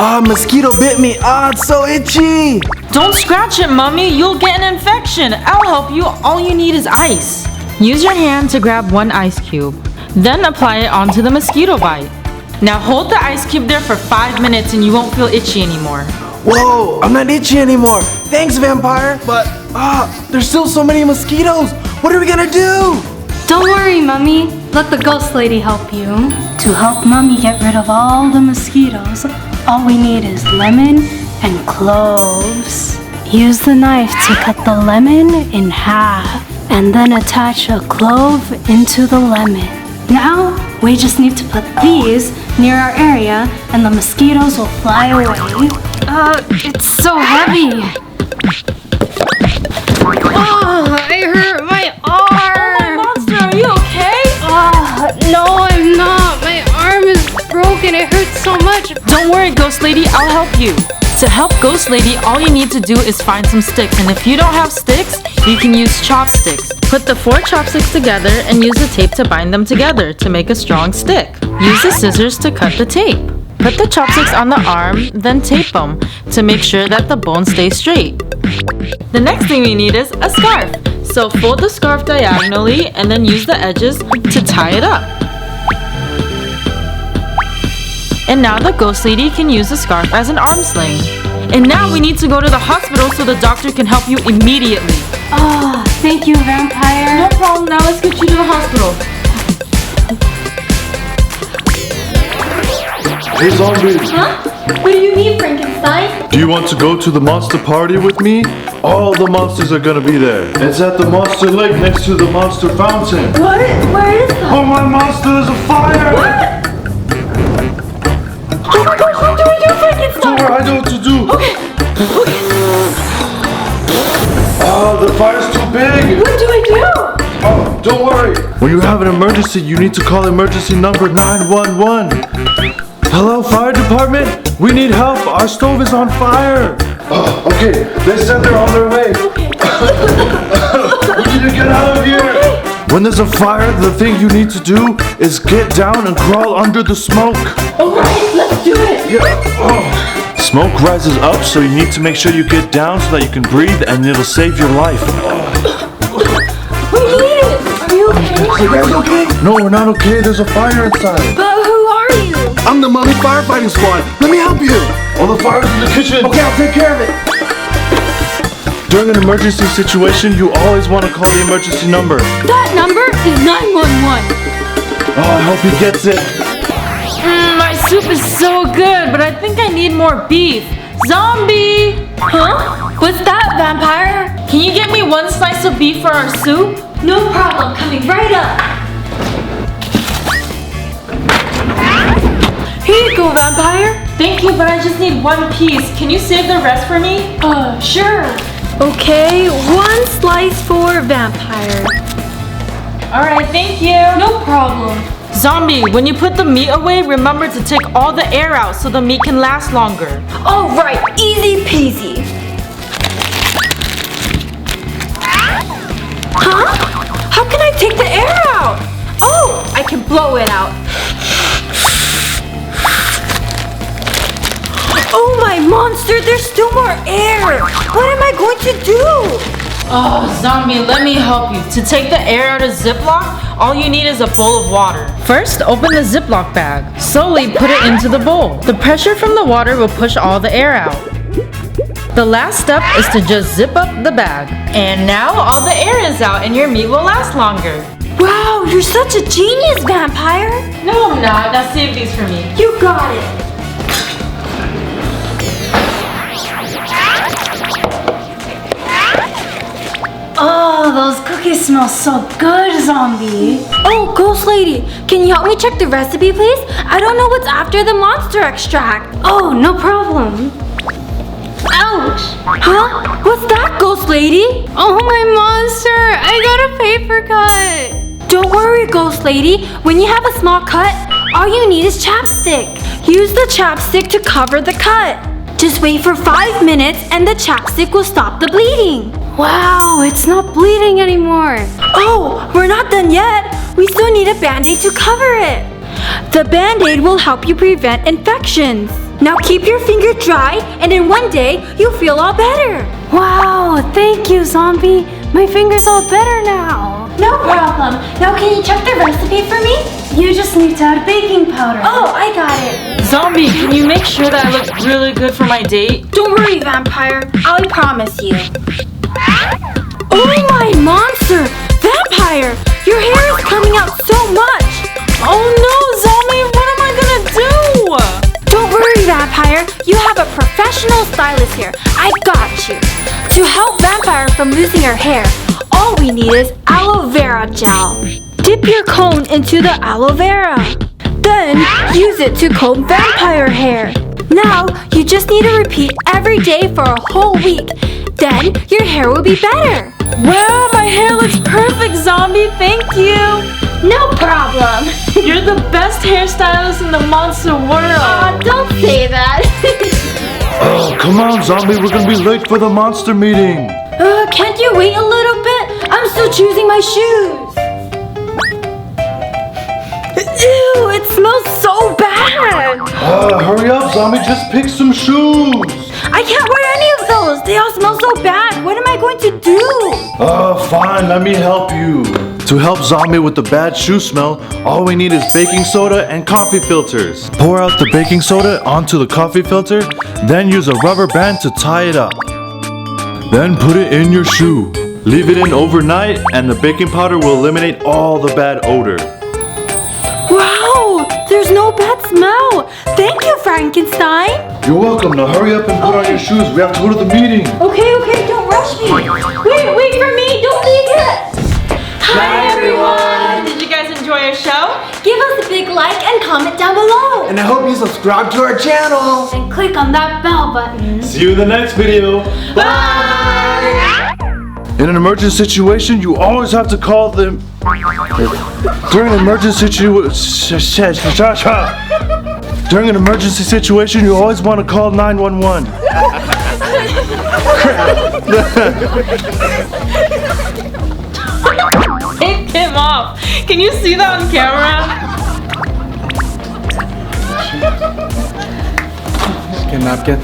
Ah, mosquito bit me. Ah, it's so itchy. Don't scratch it, Mommy. You'll get an infection. I'll help you. All you need is ice. Use your hand to grab one ice cube. Then apply it onto the mosquito bite. Now hold the ice cube there for 5 minutes and you won't feel itchy anymore. Whoa, I'm not itchy anymore. Thanks, vampire. But, there's still so many mosquitoes. What are we gonna do? Don't worry, Mummy. Let the ghost lady help you. To help Mummy get rid of all the mosquitoes, all we need is lemon and cloves. Use the knife to cut the lemon in half and then attach a clove into the lemon. Now, we just need to put these near our area and the mosquitoes will fly away. It's so heavy. Oh, I hurt my arm. Monster, are you okay? No, I'm not. My arm is broken. It hurts so much. Don't worry, Ghost Lady. I'll help you. To help Ghost Lady, all you need to do is find some sticks. And if you don't have sticks, you can use chopsticks. Put the 4 chopsticks together and use the tape to bind them together to make a strong stick. Use the scissors to cut the tape. Put the chopsticks on the arm, then tape them to make sure that the bones stay straight. The next thing we need is a scarf. So fold the scarf diagonally and then use the edges to tie it up. And now the ghost lady can use the scarf as an arm sling. And now we need to go to the hospital so the doctor can help you immediately. Thank you, vampire. No problem, now let's get you to the hospital. Hey, zombie. Huh? What do you need, Frankenstein? Do you want to go to the monster party with me? All the monsters are gonna be there. It's at the monster lake next to the monster fountain. What? Where is that? Oh, my monster, there's a fire! What? Oh my gosh, what do we do, Frankenstein? Don't worry, I know what to do. Okay. Oh, the fire's too big. What do I do? Oh, don't worry. When you have an emergency, you need to call emergency number 911. Hello, fire department? We need help. Our stove is on fire. Oh, okay. They said they're on their way. We need to get out of here. When there's a fire, the thing you need to do is get down and crawl under the smoke. Alright, let's do it. Yeah. Oh. Smoke rises up, so you need to make sure you get down so that you can breathe and it'll save your life. We need it. Are you okay? Are you guys okay? No, we're not okay. There's a fire inside. But who are you? I'm the mummy firefighting squad. Let me help you. Oh, the fire's in the kitchen. Okay, I'll take care of it. During an emergency situation, you always want to call the emergency number. That number is 911. Oh, I hope he gets it. My soup is so good, but I think I need more beef. Zombie! Huh? What's that, vampire? Can you get me 1 slice of beef for our soup? No problem, coming right up. Here you go, vampire. Thank you, but I just need 1 piece. Can you save the rest for me? Sure. Okay, 1 slice for vampire. Alright, thank you. No problem. Zombie, when you put the meat away, remember to take all the air out so the meat can last longer. All right, easy peasy. Huh? How can I take the air out? Oh, I can blow it out. Oh my monster, there's still more air. What am I going to do? Oh, zombie, let me help you. To take the air out of Ziploc, all you need is a bowl of water. First, open the Ziploc bag. Slowly put it into the bowl. The pressure from the water will push all the air out. The last step is to just zip up the bag. And now all the air is out and your meat will last longer. Wow, you're such a genius, vampire. No, I'm not. Now save these for me. You got it. Oh, those cookies smell so good, zombie. Oh, ghost lady, can you help me check the recipe, please? I don't know what's after the monster extract. Oh, no problem. Ouch! Huh? What's that, ghost lady? Oh, my monster! I got a paper cut! Don't worry, ghost lady. When you have a small cut, all you need is chapstick. Use the chapstick to cover the cut. Just wait for 5 minutes and the chapstick will stop the bleeding. Wow, it's not bleeding anymore. Oh, we're not done yet. We still need a band-aid to cover it. The band-aid will help you prevent infections. Now keep your finger dry, and in one day, you'll feel all better. Wow, thank you, Zombie. My finger's all better now. No problem. Now can you check the recipe for me? You just need to add baking powder. Oh, I got it. Zombie, can you make sure that I look really good for my date? Don't worry, Vampire. I promise you. Oh my monster! Vampire! Your hair is coming out so much! Oh no, Zombie, what am I gonna do? Don't worry, Vampire. You have a professional stylist here. I got you. To help Vampire from losing her hair, all we need is aloe vera gel. Dip your comb into the aloe vera. Then use it to comb Vampire hair. Now you just need to repeat every day for a whole week. Then your hair will be better. Wow, my hair looks perfect, Zombie. Thank you. No problem. You're the best hairstylist in the monster world. Don't say that. Oh, come on, Zombie. We're gonna be late for the monster meeting. Can't you wait a little bit? I'm still choosing my shoes. Ew, it smells so bad. Hurry up, Zombie. Just pick some shoes. I can't wear any of those. They all smell so bad. What am I going to do? Fine. Let me help you. To help Zombie with the bad shoe smell, all we need is baking soda and coffee filters. Pour out the baking soda onto the coffee filter, then use a rubber band to tie it up. Then put it in your shoe. Leave it in overnight and the baking powder will eliminate all the bad odor. Wow, there's no bad smell. Thank you, Frankenstein. You're welcome. Now hurry up and put on your shoes. We have to go to the meeting. Okay, don't rush me. Wait for me. Don't leave yet. Hi, everyone. Did you guys enjoy our show? Give us a big like and comment down below. And I hope you subscribe to our channel. And click on that bell button. See you in the next video. Bye. In an emergency situation, you always have to call them. During an emergency situation, you always want to call 911. It came off. Can you see that on camera? Get a napkin.